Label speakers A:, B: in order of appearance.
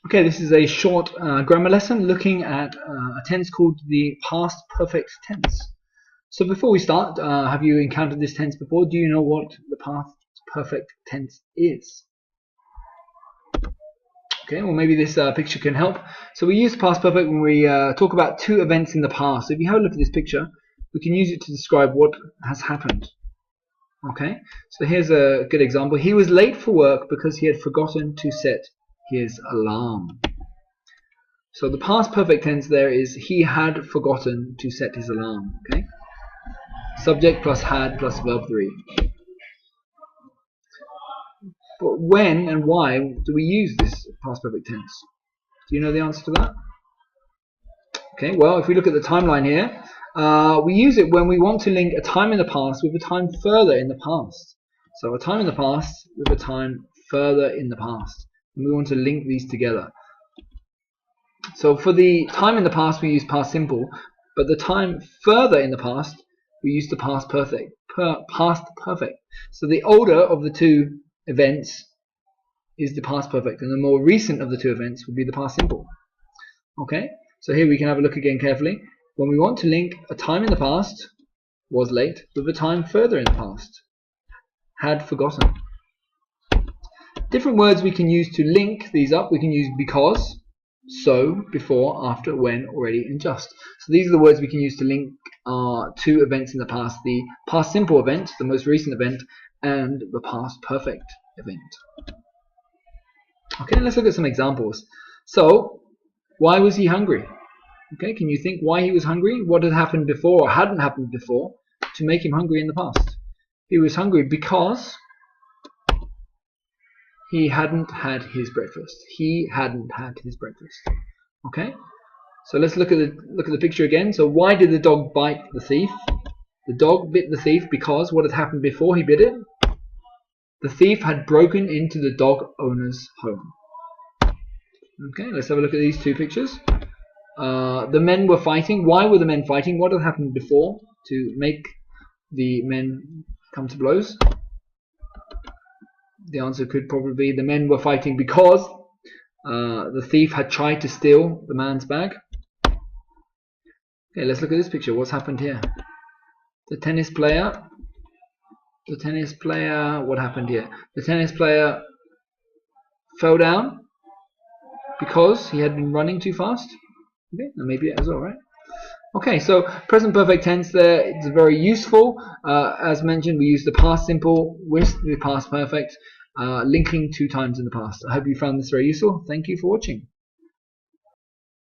A: Okay, this is a short grammar lesson looking at a tense called the past perfect tense. So before we start, have you encountered this tense before? Do you know what the past perfect tense is? Okay, well maybe this picture can help. So we use past perfect when we talk about two events in the past. So if you have a look at this picture, we can use it to describe what has happened. Okay, so here's a good example. He was late for work because he had forgotten to set his alarm. So the past perfect tense there is he had forgotten to set his alarm. Okay, subject plus had plus verb 3. But when and why do we use this past perfect tense? Do you know the answer to that? Okay, well if we look at the timeline here, we use it when we want to link a time in the past with a time further in the past. So a time in the past with a time further in the past. And we want to link these together. So for the time in the past we use past simple, but the time further in the past we use the past perfect. Past perfect. So the older of the two events is the past perfect, and the more recent of the two events would be the past simple. Okay, so here we can have a look again carefully. When we want to link a time in the past, was late, with a time further in the past, had forgotten. Different words we can use to link these up. We can use because, so, before, after, when, already, and just. So these are the words we can use to link two events in the past. The past simple event, the most recent event, and the past perfect event. Okay, let's look at some examples. So, why was he hungry? Okay, can you think why he was hungry? What had happened before or hadn't happened before to make him hungry in the past? He was hungry because he hadn't had his breakfast. He hadn't had his breakfast. Okay, so let's look at the picture again. So why did the dog bite the thief? The dog bit the thief because what had happened before he bit it? The thief had broken into the dog owner's home. Okay, let's have a look at these two pictures. The men were fighting. Why were the men fighting? What had happened before to make the men come to blows? The answer could probably be the men were fighting because the thief had tried to steal the man's bag. Okay, let's look at this picture. What's happened here? The tennis player, what happened here? The tennis player fell down because he had been running too fast. Okay, and maybe as well, right? Okay, so present perfect tense there, it's very useful. As mentioned, we use the past simple with the past perfect, linking two times in the past. I hope you found this very useful. Thank you for watching.